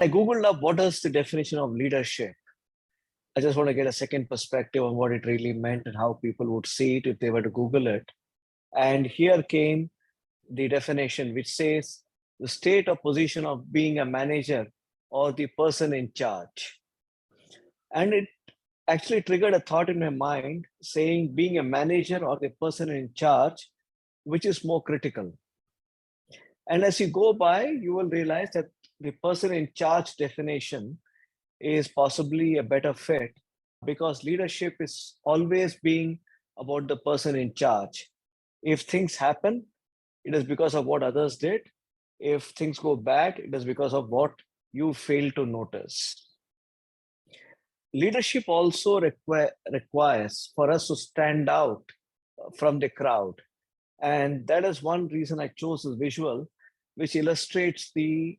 I Googled up what is the definition of leadership. I just want to get a second perspective on what it really meant and how people would see it if they were to Google it. And here came the definition, which says the state or position of being a manager or the person in charge. And it actually triggered a thought in my mind saying being a manager or the person in charge, which is more critical. And as you go by, you will realize that the person in charge definition is possibly a better fit, because leadership is always being about the person in charge. If things happen, it is because of what others did. If things go bad, it is because of what you fail to notice. Leadership also requires for us to stand out from the crowd. And that is one reason I chose this visual, which illustrates the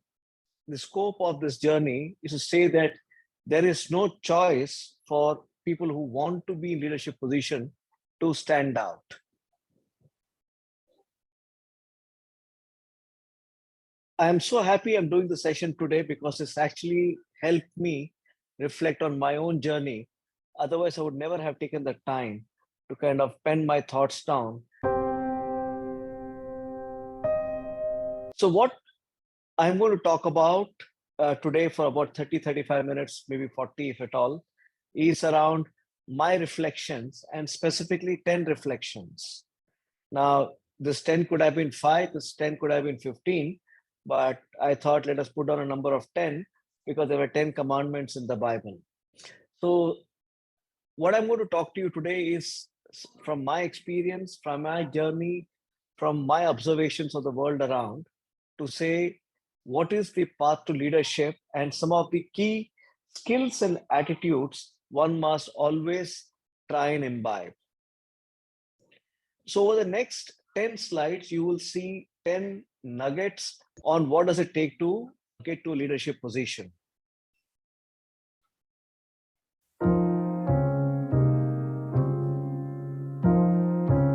scope of this journey, is to say that there is no choice for people who want to be in leadership position to stand out. I'm so happy I'm doing the session today because it's actually helped me reflect on my own journey. Otherwise, I would never have taken the time to kind of pen my thoughts down. So what I'm going to talk about today for about 30-35 minutes, maybe 40 if at all, is around my reflections, and specifically 10 reflections. Now, this 10 could have been 5, this 10 could have been 15, but I thought let us put down a number of 10 because there were 10 commandments in the Bible. So what I'm going to talk to you today is from my experience, from my journey, from my observations of the world around, to say what is the path to leadership and some of the key skills and attitudes one must always try and imbibe. So over the next 10 slides, you will see 10 nuggets on what does it take to get to a leadership position.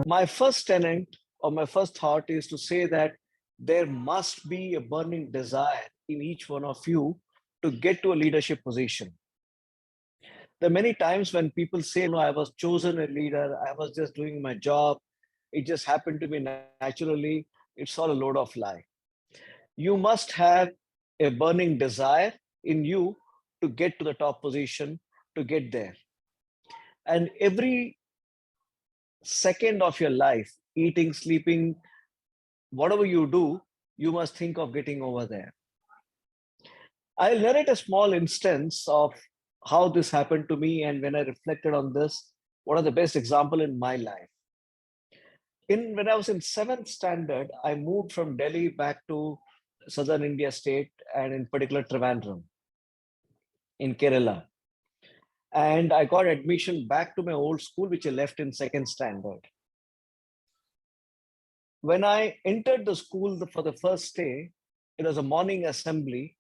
My first tenet or my first thought is to say that there must be a burning desire in each one of you to get to a leadership position. There are many times when people say, no, I was chosen a leader, I was just doing my job, it just happened to me naturally. It's all a load of lie. You must have a burning desire in you to get to the top position, to get there. And every second of your life, eating, sleeping, whatever you do, you must think of getting over there. I'll narrate a small instance of how this happened to me, and when I reflected on this, one of the best example in my life. When I was in 7th standard, I moved from Delhi back to southern India state, and in particular Trivandrum in Kerala. And I got admission back to my old school, which I left in 2nd standard. When I entered the school for the first day, it was a morning assembly,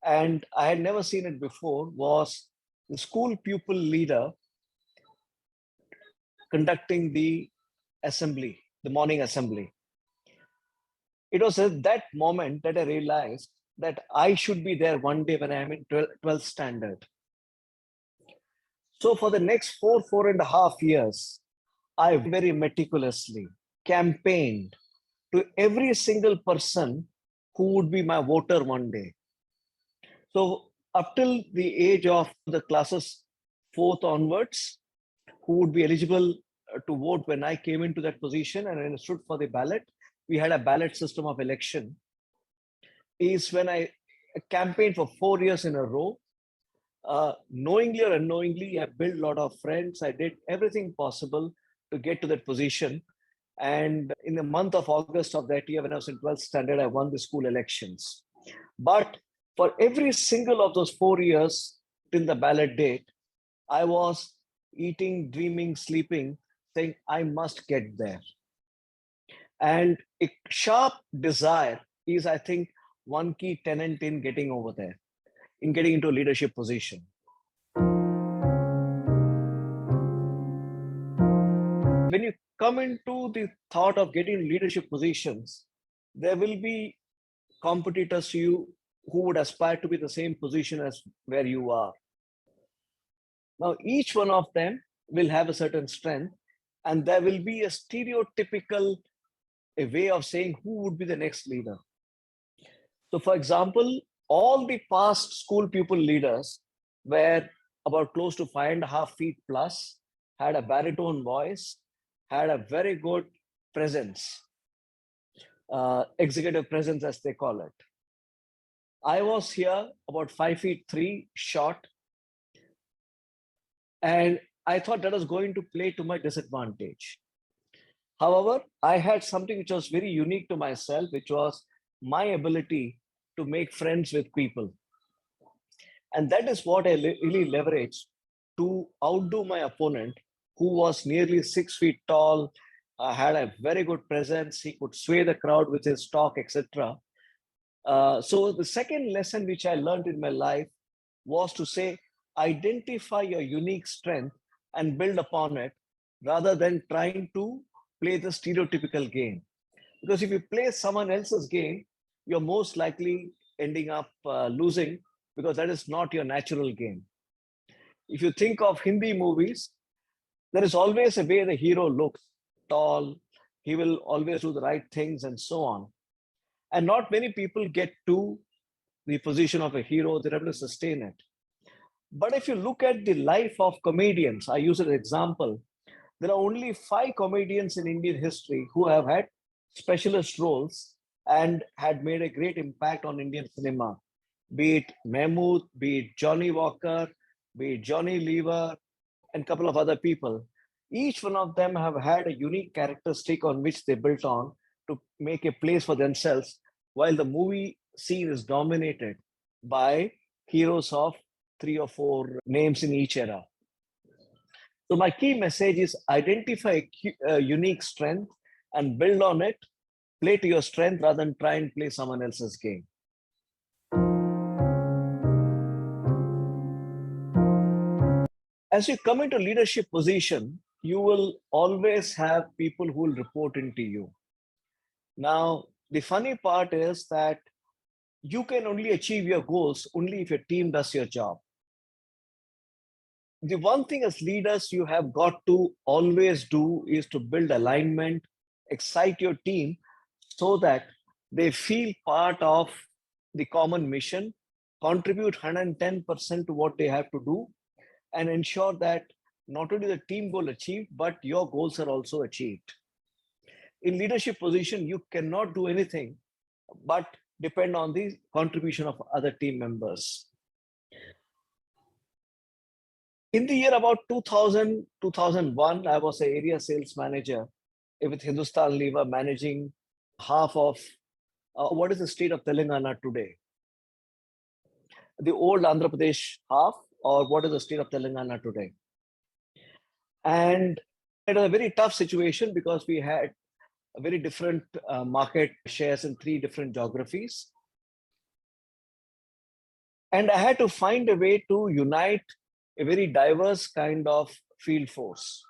and I had never seen it before, was the school pupil leader conducting the assembly, the morning assembly. It was at that moment that I realized that I should be there one day when I am in 12th standard. So for the next 4.5 years, I very meticulously campaigned to every single person who would be my voter one day. So up till the age of the classes 4th onwards, who would be eligible to vote when I came into that position and I stood for the ballot, we had a ballot system of election, is when I campaigned for 4 years in a row. Knowingly or unknowingly, I built a lot of friends. I did everything possible to get to that position. And in the month of August of that year, when I was in 12th standard, I won the school elections. But for every single of those 4 years till the ballot date, I was eating, dreaming, sleeping, saying, I must get there. And a sharp desire is, I think, one key tenet in getting over there, in getting into a leadership position. When you come into the thought of getting leadership positions, there will be competitors to you who would aspire to be the same position as where you are. Now, each one of them will have a certain strength, and there will be a stereotypical a way of saying who would be the next leader. So, for example, all the past school pupil leaders were about close to 5.5 feet plus, had a baritone voice, had a very good presence, executive presence, as they call it. I was here about 5 feet 3 short, and I thought that was going to play to my disadvantage. However, I had something which was very unique to myself, which was my ability to make friends with people. And that is what I really leveraged to outdo my opponent, who was nearly 6 feet tall, had a very good presence. He could sway the crowd with his talk, etc. So the second lesson which I learned in my life was to say, identify your unique strength and build upon it, rather than trying to play the stereotypical game. Because if you play someone else's game, you're most likely ending up losing, because that is not your natural game. If you think of Hindi movies, there is always a way the hero looks tall, he will always do the right things, and so on. And not many people get to the position of a hero, they're able to sustain it. But if you look at the life of comedians, I use an example, there are only 5 comedians in Indian history who have had specialist roles and had made a great impact on Indian cinema. Be it Mahmood, be it Johnny Walker, be it Johnny Lever, and a couple of other people. Each one of them have had a unique characteristic on which they built on to make a place for themselves, while the movie scene is dominated by heroes of 3 or 4 names in each era. So my key message is identify a unique strength and build on it, play to your strength rather than try and play someone else's game. As you come into leadership position, you will always have people who will report into you. Now, the funny part is that you can only achieve your goals only if your team does your job. The one thing as leaders you have got to always do is to build alignment, excite your team so that they feel part of the common mission, contribute 110% to what they have to do, and ensure that not only the team goal achieved, but your goals are also achieved. In leadership position, you cannot do anything but depend on the contribution of other team members. In the year about 2000, 2001, I was an area sales manager with Hindustan Lever, managing half of what is the state of Telangana today? The old Andhra Pradesh half, or what is the state of Telangana today? And it was a very tough situation because we had a very different market shares in 3 different geographies. And I had to find a way to unite a very diverse kind of field force.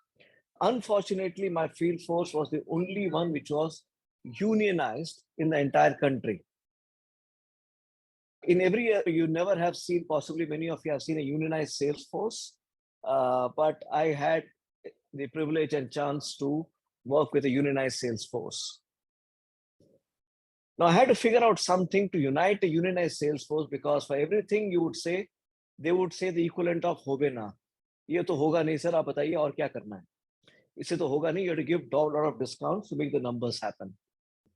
Unfortunately, my field force was the only one which was unionized in the entire country. In every year, you never have seen, possibly many of you have seen a unionized sales force, but I had the privilege and chance to work with a unionized sales force. Now, I had to figure out something to unite a unionized sales force, because for everything you would say, they would say the equivalent of hobe na. Ye to hoga nahi sir, aap bataiye aur kya karna hai. Isse to hoga nahi, you have to give a lot of discounts to make the numbers happen.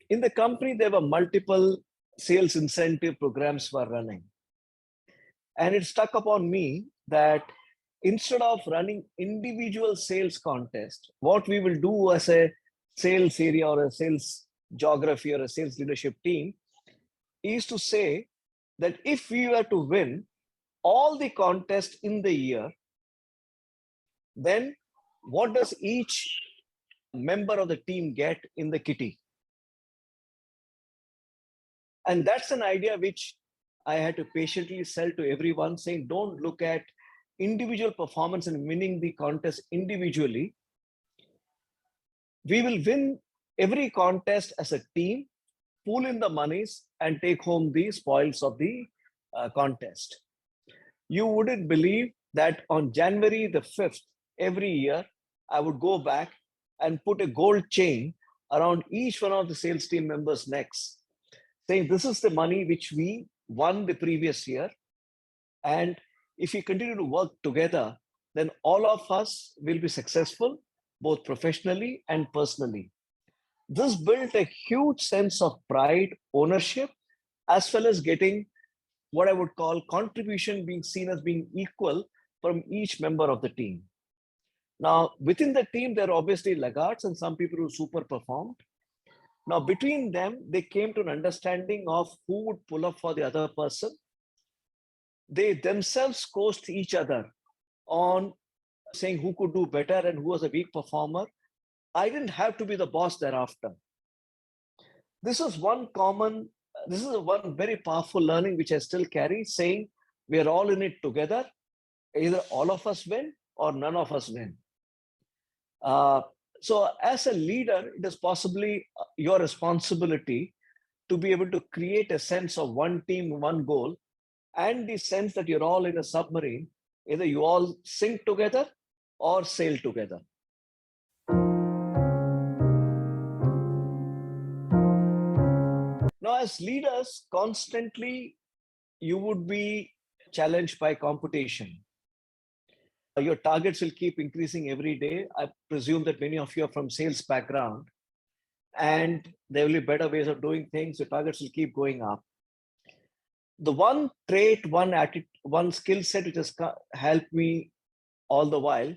In the company, there were multiple sales incentive programs were running. And it stuck upon me that instead of running individual sales contest, what we will do as a sales area or a sales geography or a sales leadership team is to say that if we were to win all the contests in the year, then what does each member of the team get in the kitty? And that's an idea which I had to patiently sell to everyone, saying, don't look at individual performance and winning the contest individually. We will win every contest as a team, pool in the monies, and take home the spoils of the contest. You wouldn't believe that on January the 5th, every year, I would go back and put a gold chain around each one of the sales team members' necks, saying, this is the money which we won the previous year. And if we continue to work together, then all of us will be successful, both professionally and personally. This built a huge sense of pride, ownership, as well as getting what I would call contribution being seen as being equal from each member of the team. Now, within the team, there are obviously laggards and some people who super performed. Now, between them, they came to an understanding of who would pull up for the other person. They themselves coached each other on saying who could do better and who was a weak performer. I didn't have to be the boss thereafter. This is one very powerful learning which I still carry, saying we are all in it together. Either all of us win or none of us win. So as a leader, it is possibly your responsibility to be able to create a sense of one team, one goal, and the sense that you're all in a submarine. Either you all sink together or sail together. Now, as leaders, constantly you would be challenged by competition. Your targets will keep increasing every day. I presume that many of you are from sales background, and there will be better ways of doing things. Your targets will keep going up. The one trait, one skill set which has helped me all the while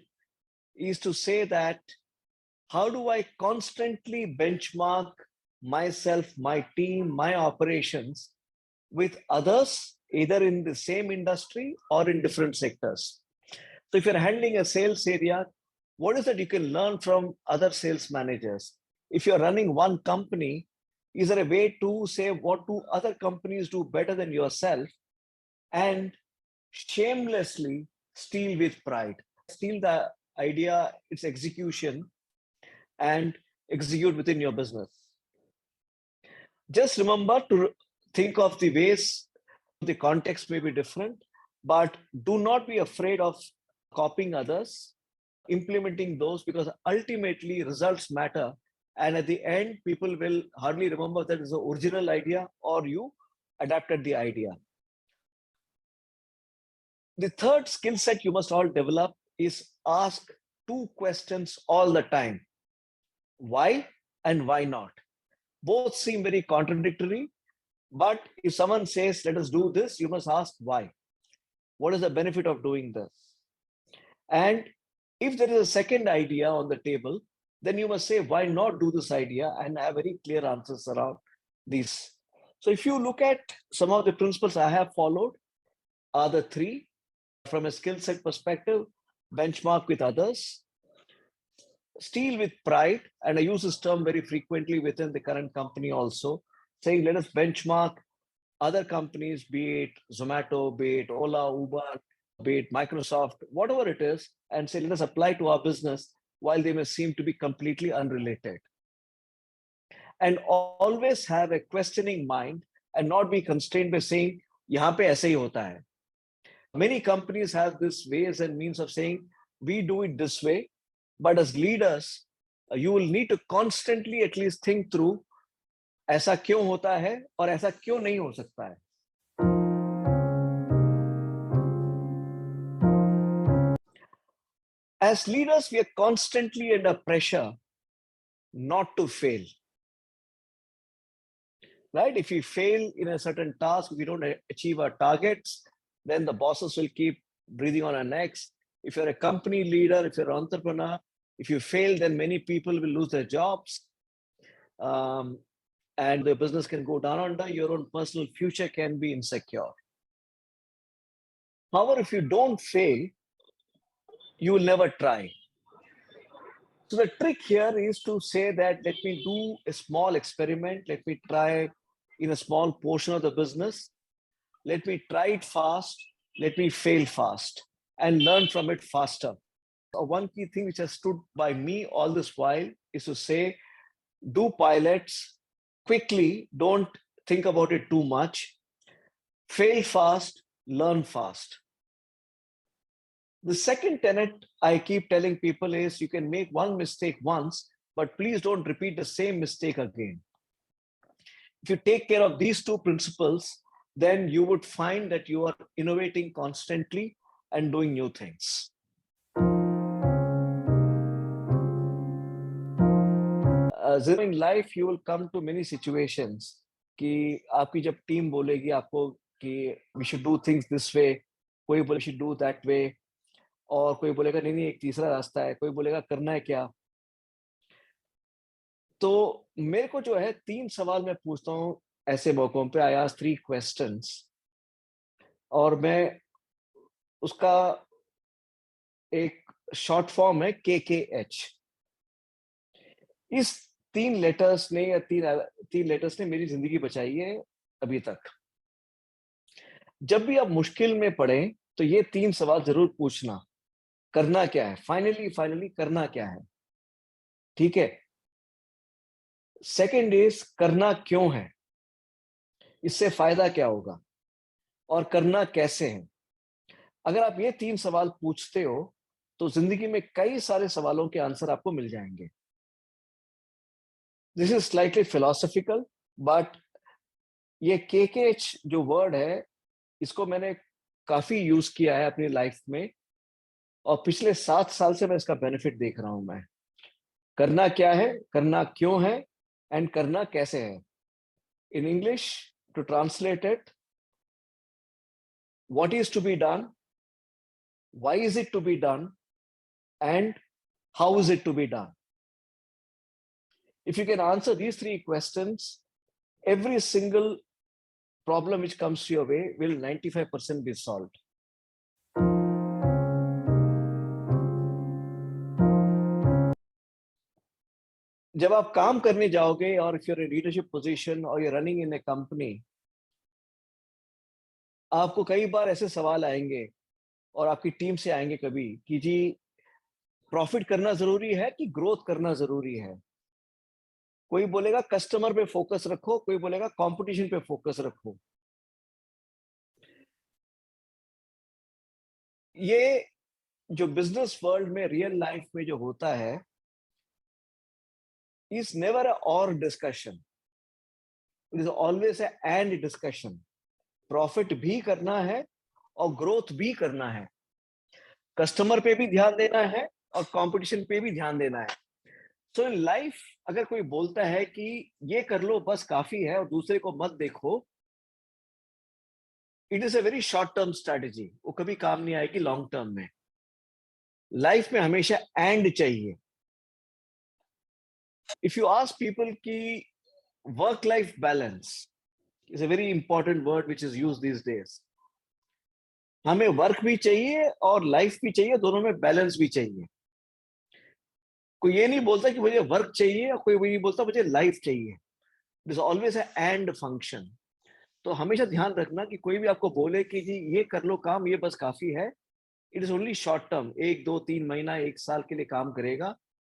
is to say that how do I constantly benchmark myself, my team, my operations with others, either in the same industry or in different sectors. So if you're handling a sales area, what is that you can learn from other sales managers? If you're running one company, is there a way to say what do other companies do better than yourself and shamelessly steal with pride? Steal the idea, its execution, and execute within your business. Just remember to think of the ways, the context may be different, but do not be afraid of copying others, implementing those, because ultimately results matter. And at the end, people will hardly remember that it's the original idea or you adapted the idea. The third skill set you must all develop is ask two questions all the time. Why and why not? Both seem very contradictory, but if someone says, let us do this, you must ask why. What is the benefit of doing this? And if there is a second idea on the table, then you must say, why not do this idea, and have very clear answers around these. So if you look at some of the principles I have followed, are the three. From a skill set perspective, benchmark with others, steal with pride, and I use this term very frequently within the current company also, saying let us benchmark other companies, be it Zomato, be it Ola, Uber, be it Microsoft, whatever it is, and say let us apply to our business while they may seem to be completely unrelated. And always have a questioning mind and not be constrained by saying, yahan pe aise hi hota hai. Many companies have this ways and means of saying, we do it this way. But as leaders, you will need to constantly at least think through, ऐसा क्यों होता है और ऐसा क्यों नहीं हो सकता है. As leaders, we are constantly under pressure not to fail. Right? If we fail in a certain task, if we don't achieve our targets, then the bosses will keep breathing on our necks. If you're a company leader, if you're an entrepreneur, if you fail, then many people will lose their jobs. And the business can go down under, your own personal future can be insecure. However, if you don't fail, you will never try. So the trick here is to say that let me do a small experiment. Let me try in a small portion of the business. Let me try it fast. Let me fail fast and learn from it faster. One key thing which has stood by me all this while is to say, do pilots quickly. Don't think about it too much. Fail fast, learn fast. The second tenet I keep telling people is you can make one mistake once, but please don't repeat the same mistake again. If you take care of these two principles, then you would find that you are innovating constantly and doing new things. In life, you will come to many situations कि आपकी जब team बोलेगी आपको कि we should do things this way, कोई बोले should do that way, और कोई बोलेगा नहीं नहीं एक तीसरा रास्ता है, कोई बोलेगा करना है क्या. तो मेरे को जो है 3 सवाल मैं पूछता हूँ ऐसे मौकों पे. I ask 3 questions और मैं उसका एक शॉर्ट फॉर्म है KKH. इस 3 लेटर्स ने या 3 लेटर्स ने मेरी जिंदगी बचाई है अभी तक. जब भी आप मुश्किल में पड़े तो ये 3 सवाल जरूर पूछना. करना क्या है, फाइनली करना क्या है, ठीक है. सेकंड इज करना क्यों है, इससे फायदा क्या होगा, और करना कैसे है. अगर आप ये 3 सवाल पूछते हो तो जिंदगी में कई सारे सवालों के आंसर आपको मिल जाएंगे. This is slightly philosophical, but ये KKH जो वर्ड है इसको मैंने काफी यूज किया है अपनी लाइफ में, और पिछले 7 साल से मैं इसका बेनिफिट देख रहा हूं. मैं करना क्या है, करना क्यों है, एंड करना कैसे है. In English, to translate it, what is to be done, why is it to be done, and how is it to be done. If you can answer these 3 questions, every single problem which comes to your way will 95% be solved. जब आप काम करने जाओगे और if you're in a leadership position or you're running in a company, आपको कई बार ऐसे सवाल आएंगे और आपकी टीम से आएंगे कभी कि जी प्रॉफिट करना जरूरी है कि ग्रोथ करना जरूरी है. कोई बोलेगा कस्टमर पे फोकस रखो, कोई बोलेगा कंपटीशन पे फोकस रखो. ये जो बिजनेस वर्ल्ड में रियल लाइफ में जो होता है is never a or discussion. It is always a and discussion. Profit भी करना है और ग्रोथ भी करना है. कस्टमर पे भी ध्यान देना है और कंपटीशन पे भी ध्यान देना है. सो इन लाइफ अगर कोई बोलता है कि ये कर लो बस काफी है और दूसरे को मत देखो, it is a very short term strategy. वो कभी काम नहीं आएगी लॉन्ग टर्म में. लाइफ में हमेशा एंड चाहिए. इफ यू आस्क पीपल की work life balance is a very important word which is used these days. हमें वर्क भी चाहिए और लाइफ भी चाहिए, दोनों में बैलेंस भी चाहिए. कोई ये नहीं बोलता कि मुझे वर्क चाहिए और कोई नहीं बोलता मुझे लाइफ चाहिए. It is always a and function. तो हमेशा ध्यान रखना कि कोई भी आपको बोले कि जी ये कर लो काम, ये बस काफी है, it is only short term. 1 2 3 महीना 1 साल के लिए काम करेगा.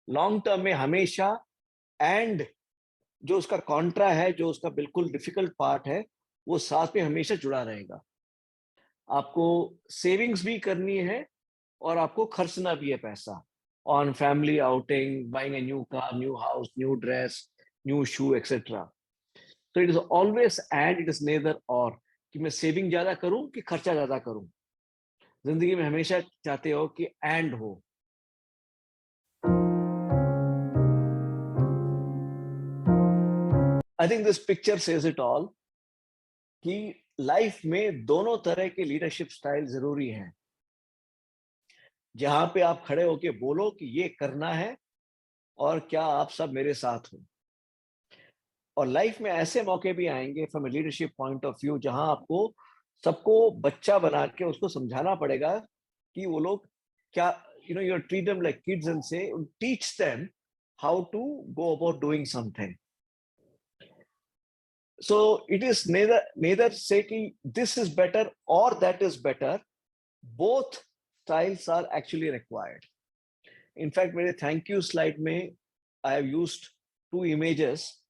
लॉन्ग टर्म में हमेशा एंड जो उसका कॉन्ट्रा है, जो उसका बिल्कुल डिफिकल्ट पार्ट है, वो साथ में हमेशा जुड़ा रहेगा. आपको सेविंग्स भी करनी है और आपको खर्चना भी है पैसा on family outing, buying a new car, new house, new dress, new shoe etcetera. तो it is always and, it is neither or, कि मैं सेविंग ज्यादा करूं कि खर्चा ज्यादा करूं. जिंदगी में हमेशा चाहते हो कि एंड हो. I think this picture says it all कि लाइफ में दोनों तरह के लीडरशिप स्टाइल जरूरी हैं. जहां पे आप खड़े होके बोलो कि ये करना है और क्या आप सब मेरे साथ हो. और लाइफ में ऐसे मौके भी आएंगे from a leadership point of view जहां आपको सबको बच्चा बना के उसको समझाना पड़ेगा कि वो लोग क्या, you treat them like kids and say teach them how to go about doing something. So it is neither say कि this is better or that is better. Both styles are actually required. In fact, मेरे thank you slide में I have used 2 images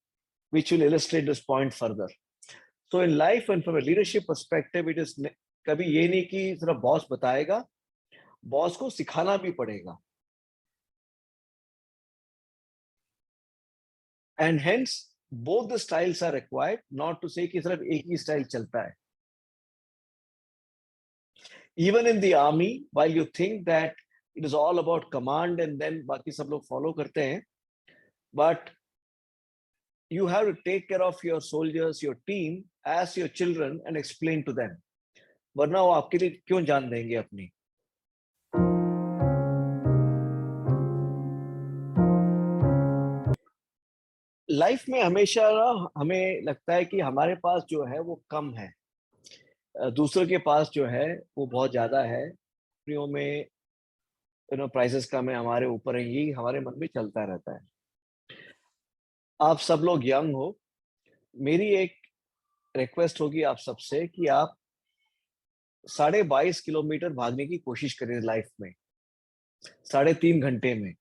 which will illustrate this point further. So in life and from a leadership perspective, it is कभी ये नहीं कि सिर्फ boss बताएगा, boss को सिखाना भी पड़ेगा. And hence both the styles are required, not to say कि सिर्फ एक ही स्टाइल चलता है. Even in the army, while you think that it is all about command and then बाकी सब लोग follow करते हैं, but you have to take care of your soldiers, your team, as your children and explain to them. वरना वो आपके लिए क्यों जान देंगे अपनी. लाइफ में हमेशा हमें लगता है कि हमारे पास जो है वो कम है, दूसरों के पास जो है वो बहुत ज्यादा है. कंपनियों में प्राइसेस कम है, हमारे ऊपर है, यही हमारे मन में चलता रहता है. आप सब लोग यंग हो, मेरी एक रिक्वेस्ट होगी आप सबसे कि आप 22.5 किलोमीटर भागने की कोशिश करें लाइफ में 3.5 घंटे में.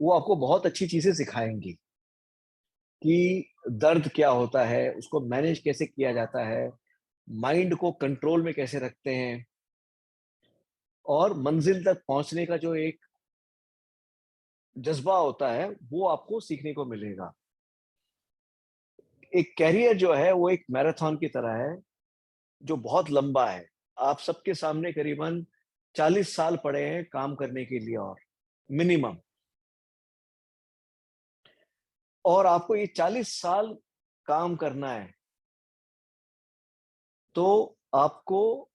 वो आपको बहुत अच्छी चीजें सिखाएंगी कि दर्द क्या होता है, उसको मैनेज कैसे किया जाता है, माइंड को कंट्रोल में कैसे रखते हैं, और मंजिल तक पहुंचने का जो एक जज्बा होता है वो आपको सीखने को मिलेगा. एक कैरियर जो है वो एक मैराथन की तरह है जो बहुत लंबा है. आप सबके सामने करीबन 40 साल पड़े हैं काम करने के लिए, और मिनिमम. और आपको ये 40 साल काम करना है तो आपको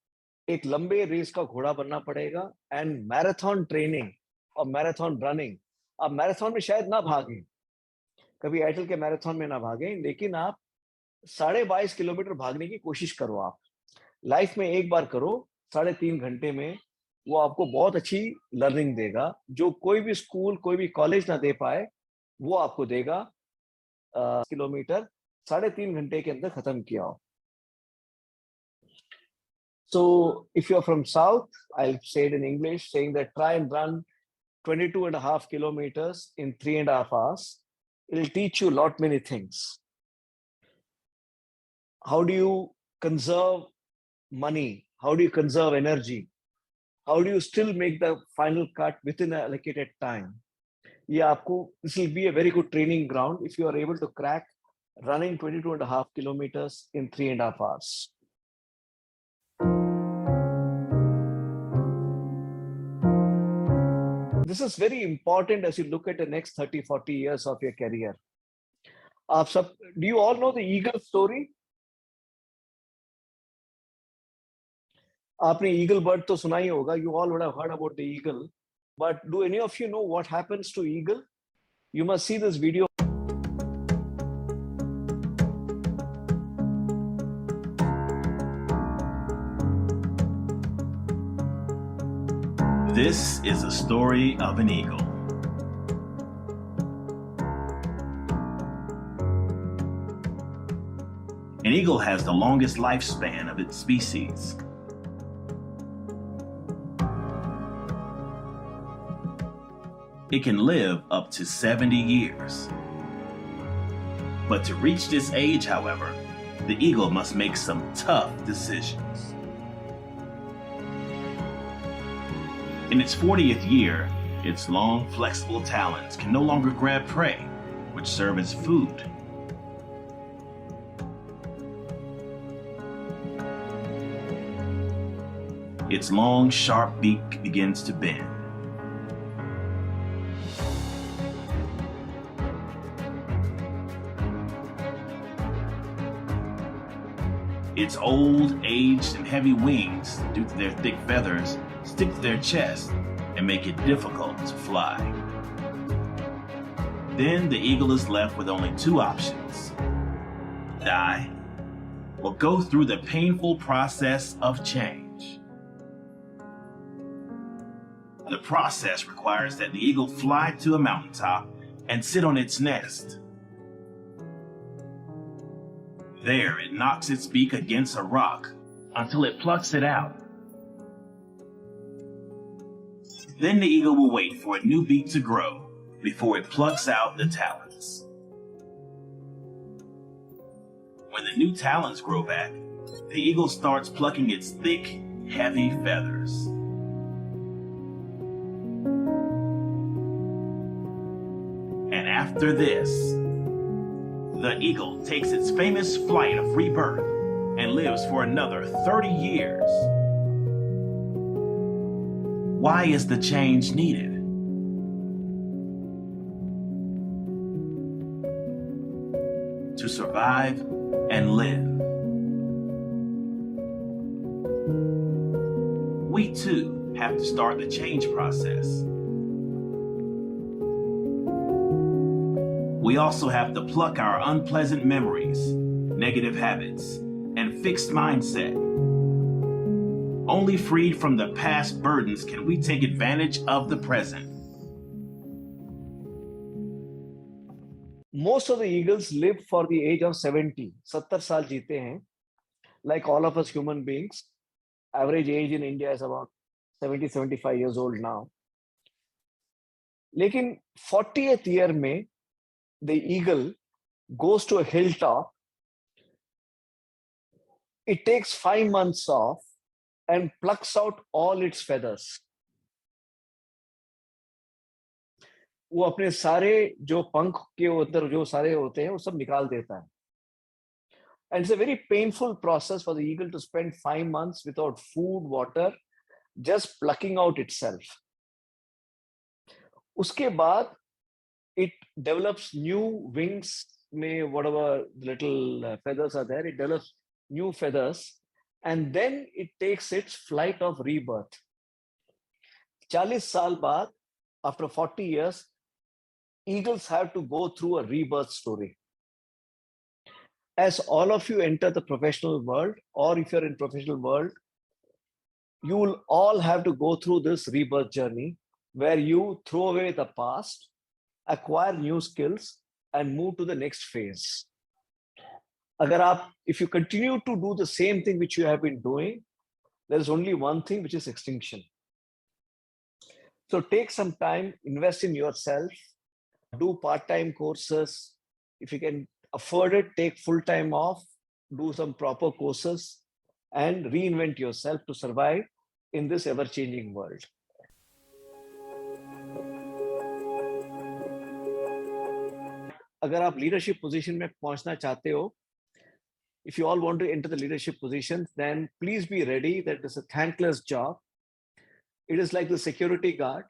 एक लंबे रेस का घोड़ा बनना पड़ेगा. एंड मैराथन ट्रेनिंग और मैराथन रनिंग, आप मैराथन में शायद ना भागें, कभी एयरटेल के मैराथन में ना भागें, लेकिन आप 22.5 किलोमीटर भागने की कोशिश करो. आप लाइफ में एक बार करो 3.5 घंटे में, वो आपको बहुत अच्छी लर्निंग देगा जो कोई भी स्कूल, कोई भी कॉलेज ना दे पाए, वो आपको देगा. किलोमीटर 3.5 घंटे के अंदर खत्म किया हो. So if you're from South, I'll say it in English, saying that try and run 22.5 kilometers in 3.5 hours. It'll teach you a lot many things. How do you conserve money? How do you conserve energy? How do you still make the final cut within an allocated time? This will be a very good training ground if you are able to crack running 22.5 kilometers in 3.5 hours. This is very important as you look at the next 30-40 years of your career. Do you all know the eagle story? आपने eagle bird तो सुना ही होगा. You all would have heard about the eagle. But do any of you know what happens to eagle? You must see this video. This is a story of an eagle. An eagle has the longest lifespan of its species. It can live up to 70 years. But to reach this age, however, the eagle must make some tough decisions. In its 40th year, its long, flexible talons can no longer grab prey, which serve as food. Its long, sharp beak begins to bend. Its old, aged, and heavy wings, due to their thick feathers, stick to their chest and make it difficult to fly. Then the eagle is left with only two options: die or go through the painful process of change. The process requires that the eagle fly to a mountaintop and sit on its nest. There, it knocks its beak against a rock until it plucks it out. Then the eagle will wait for a new beak to grow before it plucks out the talons. When the new talons grow back, the eagle starts plucking its thick, heavy feathers. And after this, the eagle takes its famous flight of rebirth and lives for another 30 years. Why is the change needed? To survive and live. We too have to start the change process. We also have to pluck our unpleasant memories, negative habits, and fixed mindset. Only freed from the past burdens can we take advantage of the present. Most of the eagles live for the age of 70. 70 साल जीते हैं. Like all of us human beings, average age in India is about 70, 75 years old now. लेकिन 40th year में the eagle goes to a hilltop. It takes 5 months off and plucks out all its feathers. वो अपने सारे जो पंख के अंदर जो सारे होते हैं वो सब निकाल देता है. And it's a very painful process for the eagle to spend 5 months without food, water, just plucking out itself. उसके बाद it develops new wings, whatever little feathers are there, it develops new feathers, and then it takes its flight of rebirth. 40 साल बाद, after 40 years, eagles have to go through a rebirth story. As all of you enter the professional world, or if you're in professional world, you will all have to go through this rebirth journey where you throw away the past, acquire new skills, and move to the next phase. If you continue to do the same thing which you have been doing, there's only one thing, which is extinction. So take some time, invest in yourself, do part-time courses. If you can afford it, take full time off, do some proper courses, and reinvent yourself to survive in this ever-changing world. अगर आप leadership position में पहुंचना चाहते हो, if you all want to enter the leadership positions, then please be ready that it's a thankless job. It is like the security guard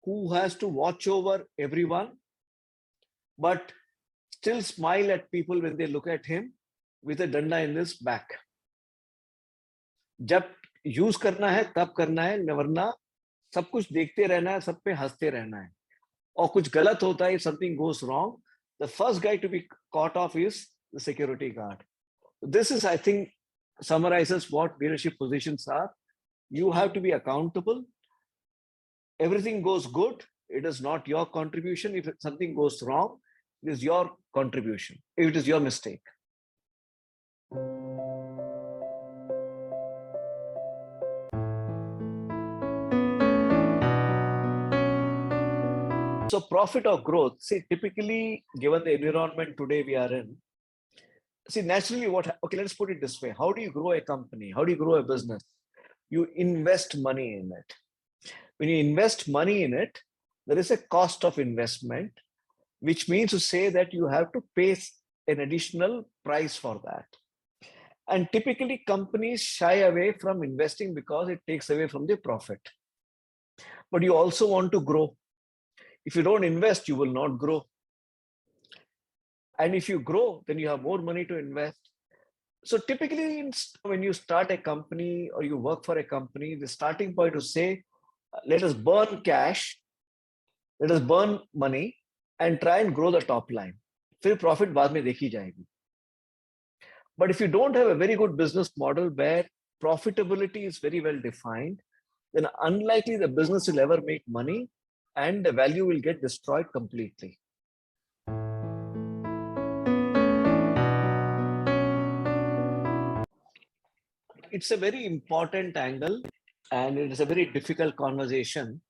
who has to watch over everyone, but still smile at people when they look at him with a danda in his back. जब use करना है तब करना है, वरना सब कुछ देखते रहना है, सब पे हंसते रहना है. और कुछ गलत होता है, if something goes wrong, the first guy to be caught off is the security guard. This is, I think, summarizes what leadership positions are. You have to be accountable. Everything goes good, it is not your contribution. If something goes wrong, it is your contribution. If it is your mistake. So profit or growth, see, typically given the environment today we are in, see, naturally okay, let's put it this way. How do you grow a company? How do you grow a business? You invest money in it. When you invest money in it, there is a cost of investment, which means to say that you have to pay an additional price for that. And typically companies shy away from investing because it takes away from the profit. But you also want to grow. If you don't invest, you will not grow. And if you grow, then you have more money to invest. So typically when you start a company or you work for a company, the starting point is to say, let us burn cash, let us burn money and try and grow the top line. फिर profit बाद में देखी जाएगी. But if you don't have a very good business model where profitability is very well defined, then unlikely the business will ever make money and the value will get destroyed completely. It's a very important angle and it is a very difficult conversation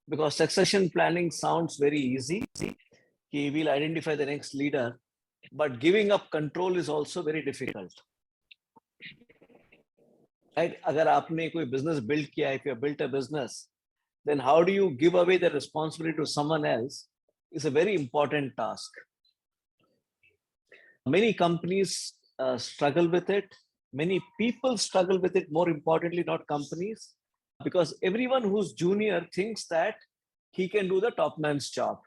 because succession planning sounds very easy. He will identify the next leader but giving up control is also very difficult. Right? अगर आपने कोई business build किया, if you have built a business, then how do you give away the responsibility to someone else is a very important task. Many companies struggle with it. Many people struggle with it, more importantly, not companies, because everyone who's junior thinks that he can do the top man's job.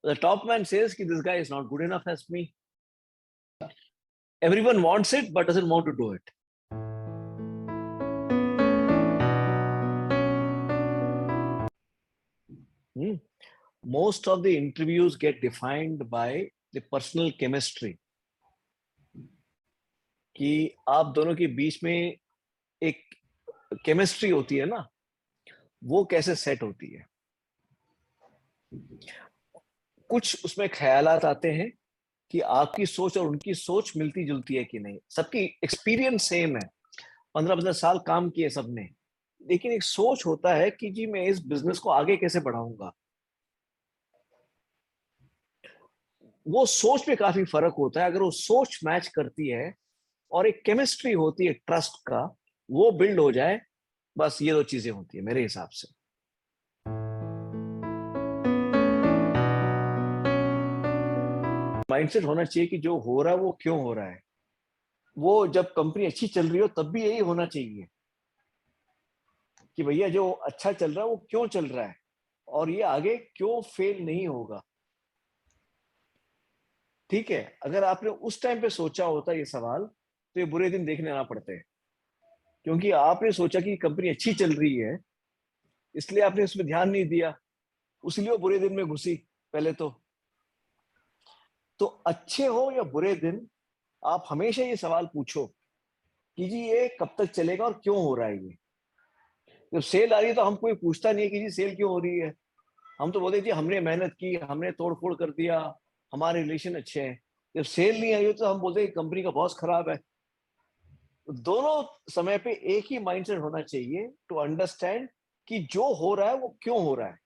The top man says this guy is not good enough as me. Everyone wants it but doesn't want to do it. Most of the interviews get defined by the personal chemistry. कि आप दोनों के बीच में एक chemistry होती है ना, वो कैसे सेट होती है. कुछ उसमें ख्यालात आते हैं कि आपकी सोच और उनकी सोच मिलती जुलती है कि नहीं. सबकी एक्सपीरियंस सेम है, 15-15 साल काम किए सबने, लेकिन एक सोच होता है कि जी मैं इस बिजनेस को आगे कैसे बढ़ाऊंगा. वो सोच में काफी फर्क होता है. अगर वो सोच मैच करती है और एक केमिस्ट्री होती है ट्रस्ट का, वो बिल्ड हो जाए, बस ये दो चीजें होती है मेरे हिसाब से. माइंडसेट होना चाहिए कि जो हो रहा है वो क्यों हो रहा है. वो जब कंपनी अच्छी चल रही हो तब भी यही होना चाहिए कि भैया जो अच्छा चल रहा है वो क्यों चल रहा है और ये आगे क्यों फेल नहीं होगा. ठीक है, अगर आपने उस टाइम पे सोचा होता ये सवाल, तो ये बुरे दिन देखने ना पड़ते. क्योंकि आपने सोचा कि कंपनी अच्छी चल रही है, इसलिए आपने उसमें ध्यान नहीं दिया, उसलिए वो बुरे दिन में घुसी. पहले तो अच्छे हो या बुरे दिन, आप हमेशा ये सवाल पूछो कि जी ये कब तक चलेगा और क्यों हो रहा है. ये जब सेल आ रही है तो हम कोई पूछता नहीं है कि जी सेल क्यों हो रही है. हम तो बोलते जी हमने मेहनत की, हमने तोड़ फोड़ कर दिया, हमारे रिलेशन अच्छे हैं. जब सेल नहीं आई हो तो हम बोलते हैं कंपनी का बॉस खराब है. दोनों समय पे एक ही माइंडसेट होना चाहिए टू अंडरस्टैंड कि जो हो रहा है वो क्यों हो रहा है.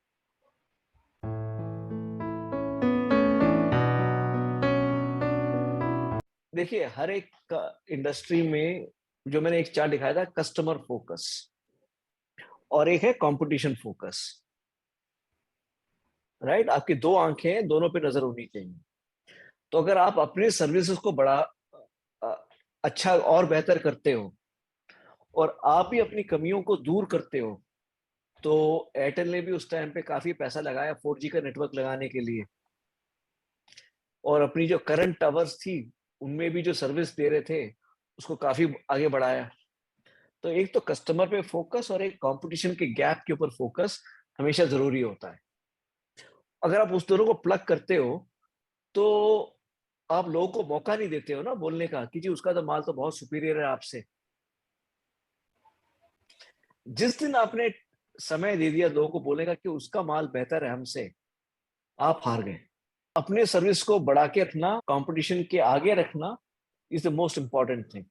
देखिए हर एक इंडस्ट्री में, जो मैंने एक चार्ट दिखाया था, कस्टमर फोकस और एक है कंपटीशन फोकस. राइट, आपकी दो आंखें हैं, दोनों पे नजर होनी चाहिए. तो अगर आप अपने सर्विसेज को बड़ा अच्छा और बेहतर करते हो और आप ही अपनी कमियों को दूर करते हो, तो एयरटेल ने भी उस टाइम पे काफी पैसा लगाया 4G का नेटवर्क लगाने के लिए, और अपनी जो करंट टावर्स थी उनमें भी जो सर्विस दे रहे थे उसको काफी आगे बढ़ाया. तो एक तो कस्टमर पे फोकस और एक कंपटीशन के गैप के ऊपर फोकस हमेशा जरूरी होता है. अगर आप उस दोनों को प्लग करते हो तो आप लोगों को मौका नहीं देते हो ना बोलने का कि जी उसका तो माल तो बहुत सुपीरियर है आपसे. जिस दिन आपने समय दे दिया लोगों को बोलेगा कि उसका माल बेहतर है हमसे, आप हार गए. अपने सर्विस को बढ़ा के रखना, कंपटीशन के आगे रखना is the most important thing.